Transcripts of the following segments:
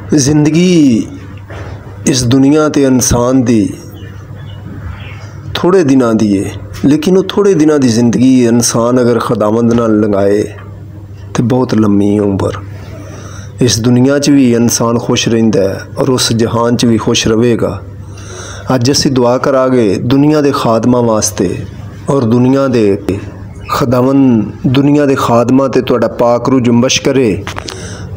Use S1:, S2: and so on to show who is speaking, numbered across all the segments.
S1: जिंदगी इस दुनिया ते इंसान दी थोड़े दिनां दी है, लेकिन वो थोड़े दिनां दी जिंदगी इंसान अगर खुदावंद नाल लगाए तो बहुत लम्मी उम्र। इस दुनिया च भी इंसान खुश रहिंदा है और उस जहान च भी खुश रहेगा। अज असीं दुआ करांगे दुनिया के खादमां वास्ते और दुनिया के खुदावंद दुनिया के खादमां ते तुहाडा पाक रूह जुंबश करे,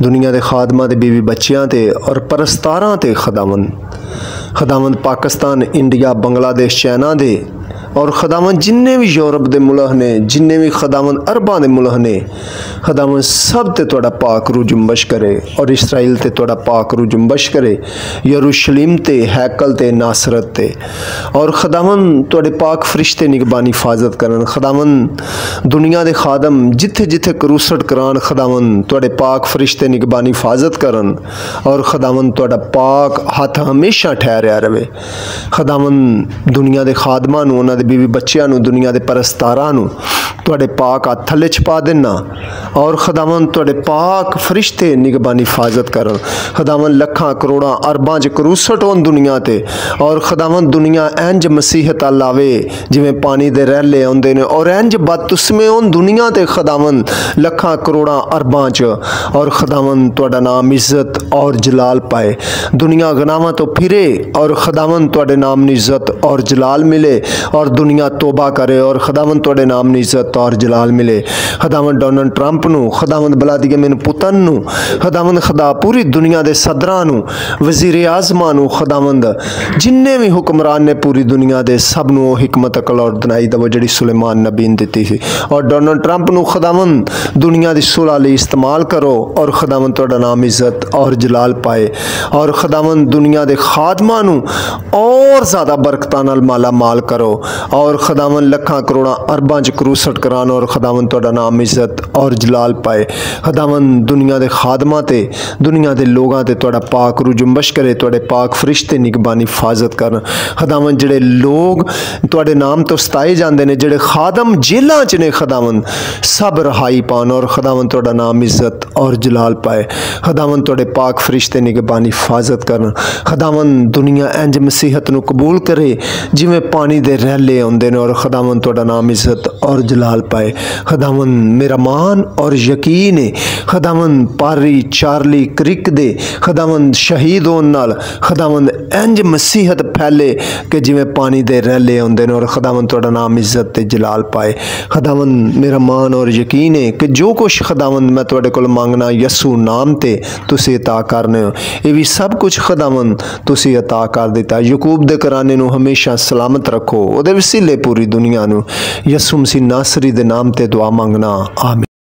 S1: दुनिया के खादमां ते बीवी बच्चियां ते और परस्तारां ते खुदावंद पाकिस्तान, इंडिया, बांग्लादेश, चाइना दे और खुदावंद जिन्ने भी यूरोप के मुल्क ने, जिन्ने भी खुदावंद अरबां के मुल्क ने, खुदावंद सब ते तुहाडा पाक रूह जुंबश करे और इसराइल ते तुहाडा पाक रूह जुंबश करे, यरूशलेम ते, हैकल ते, नासरत ते, और खुदावंद तुहाडे पाक फरिश्ते निगबानी हिफाजत करन। खुदावंद दुनिया के खादम जिथे जिथे करूसट करान, खुदावंद तुहाडे पाक फरिश्ते निगबानी हिफाजत करन और खुदावंद तुहाडा पाक हथ हमेशा ठहरिया रहे। खुदावंद दुनिया के खादमां नूं, उन्हां दे बीवी बच्चियां नूं, दुनिया के परस्तारां नूं तुहाडे पाक हथ थल्ले छपा देना और खुदावंद तुहाडे पाक फरिश्ते निगबानी हिफाजत करन। खुदावंद लखां करोड़ां अरबां च करूसट होन दुनिया ते और खुदावंद दुनिया इंज मसीहत अल आवे जिवें पानी दे रैले आउंदे ने और इंज बदतुस्मे होन दुनिया ते खुदावंद लखां करोड़ां अरबां च और खुदावंद तुहाडा नाम इज्जत और जलाल पाए। दुनिया गुनाहां तो फिरे और खुदावंद तुहाडे नाम नी इज्जत और जलाल मिले और दुनिया तोबा करे और खुदावंद तुहाडे नाम नी इज्जत और जलाल मिले। खुदावंद डोनाल्ड ट्रंप नूं, खुदावंद व्लादिमीर पुतिन नूं, खुदावंद खुदा पूरी दुनिया के सदरां नूं, वजीर आज़मां नूं, खुदावंद जिन्ने भी हुक्मरान ने पूरी दुनिया के सब नूं हिकमत अकल और दनाई दवो जिहड़ी सुलेमान नबी ने दित्ती सी और डोनाल्ड ट्रंप नूं खुदावंद दुनिया की सुलह लई इस्तेमाल करो और खुदावंद तुहाडा नाम इज्जत और जलाल पाए और खुदावंद दुनिया के खादमां नूं और ज़्यादा बरकतां नाल माला माल करो और खुदावंद लखां करोड़ां अरबां च करूसट करान और खुदावंद तुहाडा नाम इज्जत और जलाल पाए। खुदावंद दुनिया के खादमां ते, दुनिया के लोगां ते तुहाडा पाक रूह जुंबश करे, तुहाडे पाक फरिश्ते निगबानी हिफाजत करन। खुदावंद जिहड़े लोग तुहाडे नाम तो सताए जांदे ने, जिहड़े खादम जेलां च ने, खुदावंद सब रहाई पान और खुदावंद तुहाडा नाम इज्जत और जलाल पाए। खुदावंद तुहाडे पाक फरिश्ते निगबानी हिफाजत करन। खुदावंद दुनिया इंज मसीहत नूं कबूल करे जिवें पानी दे रैले आउंदे ने और खुदावंद तुहाडा नाम इज्जत और जलाल पाए। खुदावंद मेरा मान और यकीन है खुदावंद पारी चार्ली क्रिक दे खुदावंद शहीद होने नाल खुदावंद इंज मसीहत फैले कि जिवें पानी दे रैले आउंदे ने और खुदावंद तुहाडा नाम इज्जत ते जलाल पाए। खुदावंद मेरा मान और यकीन है कि जो कुछ खुदावंद मैं तुहाडे कोल मंगना यसू नाम ते तुसीं अता करने हो, ये भी सब कुछ खुदावंद तुसीं अता कर दिता। यकूब दे घराने नूं हमेशा सलामत रखो, उहदे वसीले पूरी दुनिया नूं यसू मसीह नासरी दे नाम ते दुआ मंगना, आमीन।